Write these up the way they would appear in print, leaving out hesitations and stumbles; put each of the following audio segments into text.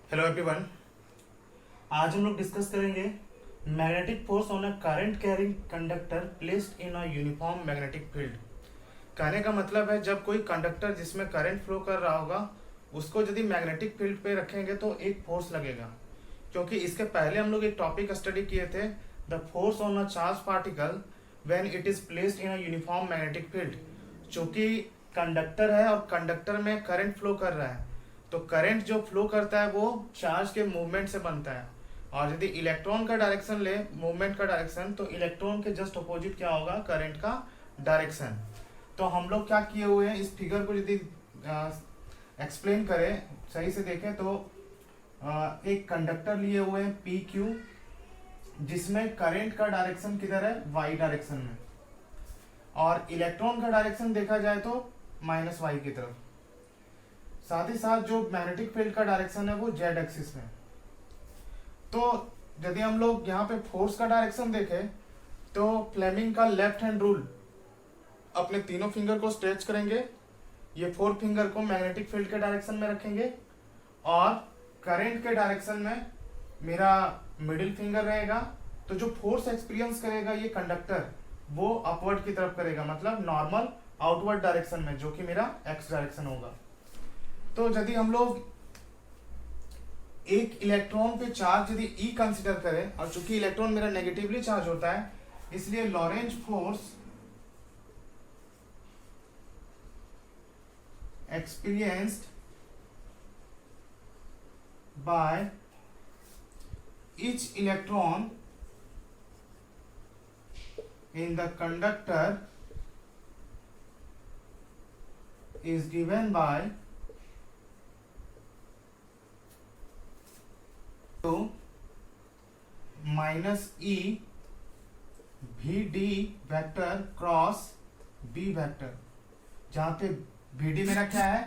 Hello everyone. आज हम लोग डिस्कस करेंगे magnetic force on a current carrying conductor placed in a uniform magnetic field. कहने का मतलब है जब कोई कंडक्टर जिसमें करंट फ्लो कर रहा होगा उसको यदि मैग्नेटिक फील्ड पे रखेंगे तो एक फोर्स लगेगा। क्योंकि इसके पहले हम लोग एक टॉपिक स्टडी किए थे, the force on a charge particle when it is placed in a uniform magnetic field. चूंकि कंडक्टर है और कंडक्टर में करंट फ्लो कर रहा है, तो करंट जो फ्लो करता है वो चार्ज के मूवमेंट से बनता है। और यदि इलेक्ट्रॉन का डायरेक्शन ले, मूवमेंट का डायरेक्शन, तो इलेक्ट्रॉन के जस्ट अपोजिट क्या होगा, करंट का डायरेक्शन। तो हम लोग क्या किए हुए हैं, इस फिगर को यदि एक्सप्लेन करें, सही से देखें तो एक कंडक्टर लिए हुए हैं पी क्यू, जिसमें करंट का डायरेक्शन किधर है, वाई डायरेक्शन में, और इलेक्ट्रॉन का डायरेक्शन देखा जाए तो माइनस वाई की तरफ। साथ ही साथ जो मैग्नेटिक फील्ड का डायरेक्शन है वो जेड एक्सिस में। तो यदि हम लोग यहाँ पे फोर्स का डायरेक्शन देखें तो फ्लेमिंग का लेफ्ट हैंड रूल, अपने तीनों फिंगर को स्ट्रेच करेंगे, ये फोर्थ फिंगर को मैग्नेटिक फील्ड के डायरेक्शन में रखेंगे, और करंट के डायरेक्शन में मेरा मिडिल फिंगर रहेगा। तो जो फोर्स एक्सपीरियंस करेगा ये कंडक्टर, वो अपवर्ड की तरफ करेगा, मतलब नॉर्मल आउटवर्ड डायरेक्शन में, जो कि मेरा एक्स डायरेक्शन होगा। तो यदि हम लोग एक इलेक्ट्रॉन पे चार्ज यदि ई कंसीडर करें, और चूंकि इलेक्ट्रॉन मेरा नेगेटिवली चार्ज होता है, इसलिए Lorentz force experienced by each electron in the conductor is given by 2 minus E VD vector cross B vector, जहां पे VD मेरा क्या है,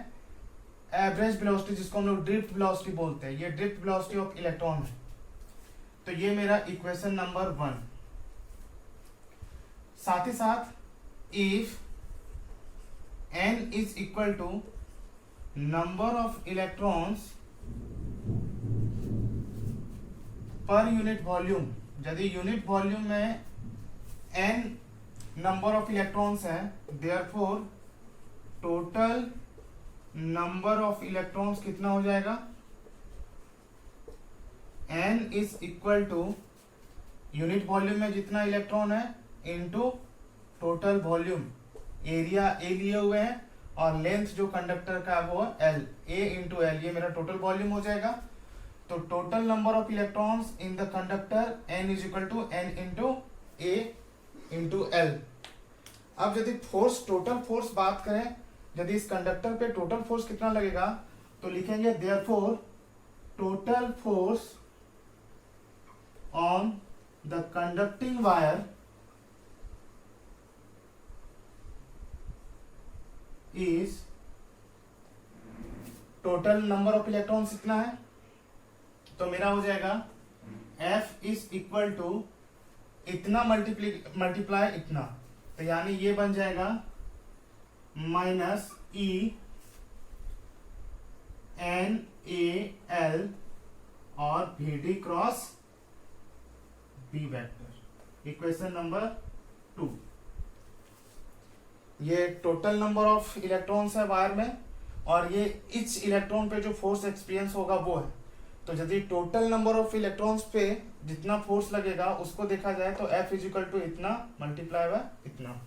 एवरेज वेलोसिटी, जिसको हम लोग ड्रिफ्ट वेलोसिटी बोलते हैं, ये ड्रिफ्ट वेलोसिटी ऑफ इलेक्ट्रॉन है। तो ये मेरा इक्वेशन नंबर 1। साथ ही साथ if n is equal to number of electrons per unit volume, यदि यूनिट वॉल्यूम में n नंबर ऑफ इलेक्ट्रॉन्स है, therefore total number of electrons कितना हो जाएगा, n इज इक्वल टू यूनिट वॉल्यूम में जितना इलेक्ट्रॉन है into total volume. Area A लिए हुए हैं और लेंथ जो कंडक्टर का वो l, a इंटू एल, ये मेरा टोटल वॉल्यूम हो जाएगा। तो total number of electrons in the conductor n is equal to n into a into L. अब यदि फोर्स, टोटल फोर्स बात करें, यदि इस कंडक्टर पे टोटल फोर्स कितना लगेगा, तो लिखेंगे therefore total force on the conducting wire is, total number of electrons इतना है, तो मेरा हो जाएगा F इज इक्वल टू इतना मल्टीप्लाई इतना, तो यानी ये बन जाएगा minus E N A L और VD cross B vector, equation number 2। ये टोटल नंबर ऑफ इलेक्ट्रॉन्स है वायर में, और ये इच इलेक्ट्रॉन पे जो फोर्स एक्सपीरियंस होगा वो है। तो यदि टोटल नंबर ऑफ इलेक्ट्रॉन्स पे जितना फोर्स लगेगा उसको देखा जाए तो F इज इक्वल टू इतना मल्टीप्लाई बाय इतना।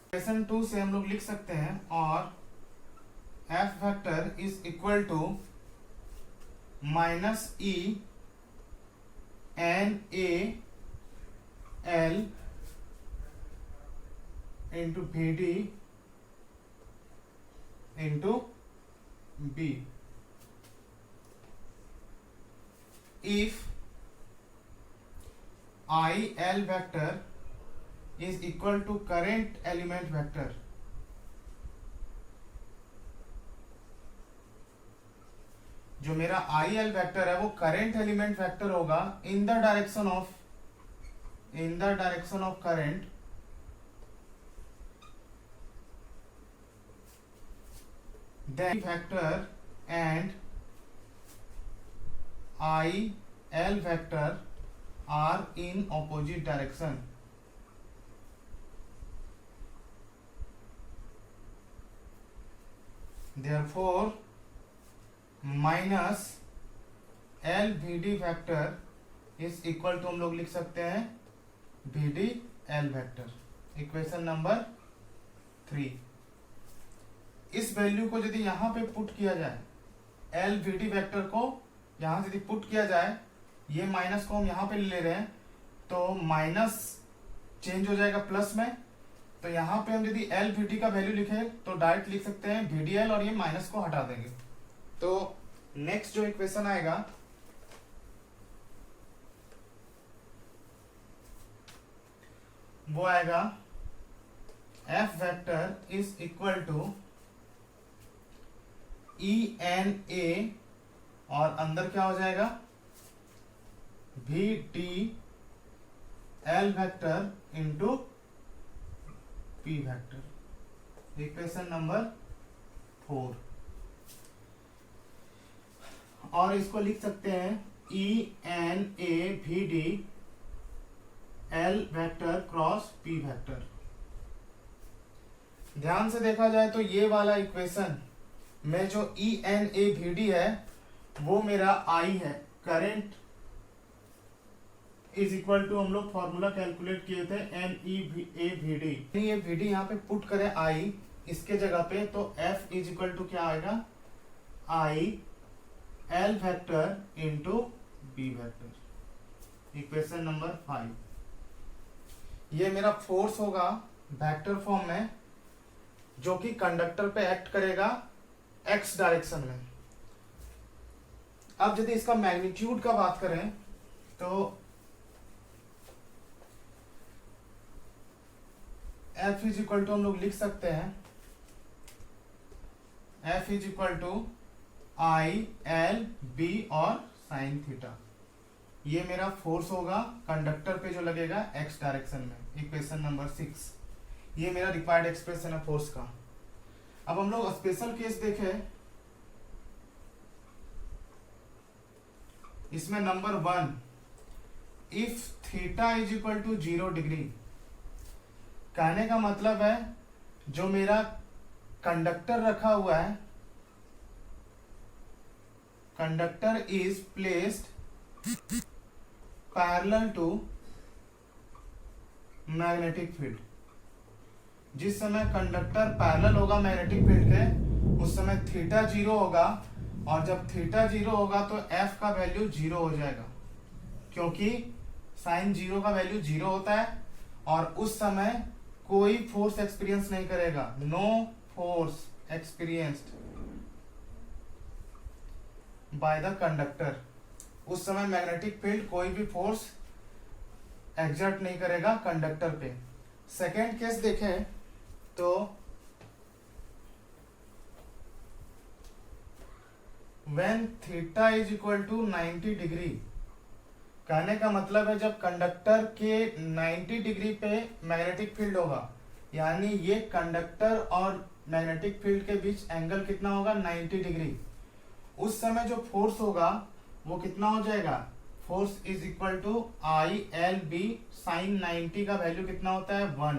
इक्वेशन 2 से हम लोग लिख सकते हैं, और F vector is equal to minus E N A L into VD into B। If IL vector is equal to current element vector, जो मेरा आई एल वेक्टर है वो करंट एलिमेंट वेक्टर होगा in the direction of in the direction of current then vector and IL vector are in opposite direction. Therefore, minus L V D vector is equal to हम लोग लिख सकते हैं V D L vector. Equation number 3. इस value को यदि यहां पे पुट किया जाए, एल वी डी फैक्टर को यहां से यदि पुट किया जाए, ये माइनस को हम यहां पे ले रहे हैं तो माइनस चेंज हो जाएगा प्लस में. तो यहां पे हम यदि एल वी डी का वैल्यू लिखे तो डायरेक्ट लिख सकते हैं वी डी एल और ये माइनस को हटा देंगे. तो नेक्स्ट जो इक्वेशन आएगा वो आएगा F vector is equal to E N A और अंदर क्या हो जाएगा V D L vector into P vector. Equation number 4. और इसको लिख सकते हैं E N A V D L vector cross P vector. ध्यान से देखा जाए तो ये वाला इक्वेशन में जो E N A V D है वो मेरा आई है. करंट इज इक्वल टू हम लोग फॉर्मूला कैलकुलेट किए थे N E A V D. ये वी डी यहाँ पे पुट करें आई इसके जगह पे तो एफ इज इक्वल टू क्या आएगा I L vector into B vector. Equation number 5. ये मेरा फोर्स होगा वेक्टर फॉर्म में जो कि कंडक्टर पे एक्ट करेगा एक्स डायरेक्शन में. अब यदि इसका मैग्नीट्यूड का बात करें तो एफ इज इक्वल टू हम लोग लिख सकते हैं F is equal to I L B और साइन थीटा. ये मेरा फोर्स होगा कंडक्टर पे जो लगेगा एक्स डायरेक्शन में. Equation number 6. ये मेरा रिक्वायर्ड एक्सप्रेशन है फोर्स का. अब हम लोग स्पेशल केस देखें. इसमें नंबर 1 if theta is equal to 0 degree. कहने का मतलब है जो मेरा कंडक्टर रखा हुआ है, conductor is placed parallel to magnetic field. जिस समय कंडक्टर पैरेलल होगा मैग्नेटिक फील्ड के उस समय थीटा 0 होगा और जब थीटा 0 होगा तो एफ का वैल्यू 0 हो जाएगा क्योंकि साइन 0 का वैल्यू 0 होता है और उस समय कोई फोर्स एक्सपीरियंस नहीं करेगा. No force experienced by the conductor. उस समय मैग्नेटिक फील्ड कोई भी फोर्स एग्जर्ट नहीं करेगा कंडक्टर पे. सेकेंड केस देखें तो when theta is equal to 90 degree. कहने का मतलब है जब कंडक्टर के 90 डिग्री पे मैग्नेटिक फील्ड होगा, यानी ये कंडक्टर और मैग्नेटिक फील्ड के बीच एंगल कितना होगा 90 डिग्री. उस समय जो फोर्स होगा वो कितना हो जाएगा force is equal to I L B sine 90 का वैल्यू कितना होता है 1.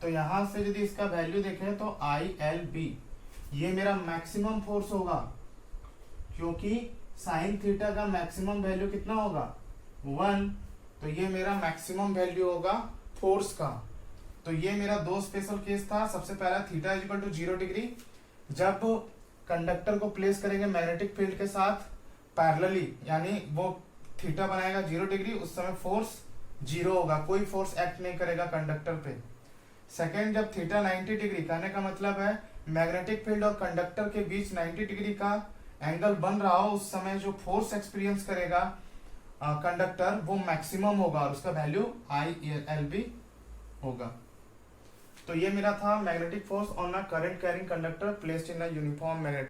तो यहां से यदि इसका वैल्यू देखें तो आई एल बी ये मेरा मैक्सिमम फोर्स होगा क्योंकि साइन थीटा का मैक्सिमम वैल्यू कितना होगा 1. तो ये मेरा मैक्सिमम वैल्यू होगा फोर्स का. तो ये मेरा 2 स्पेशल केस था. सबसे पहला theta is equal to 0 degree. जब कंडक्टर को प्लेस करेंगे मैग्नेटिक फील्ड के साथ पैरेलली, यानी वो थीटा बनाएगा 0 डिग्री, उस समय फोर्स 0 होगा, कोई फोर्स एक्ट नहीं करेगा कंडक्टर पे. सेकेंड, जब थीटा 90 डिग्री, कहने का मतलब है मैग्नेटिक फील्ड और कंडक्टर के बीच 90 डिग्री का एंगल बन रहा हो, उस समय जो फोर्स एक्सपीरियंस करेगा कंडक्टर वो मैक्सिमम होगा और उसका वैल्यू आई एल बी होगा. तो ये मेरा था magnetic force on a current carrying conductor placed in a uniform magnetic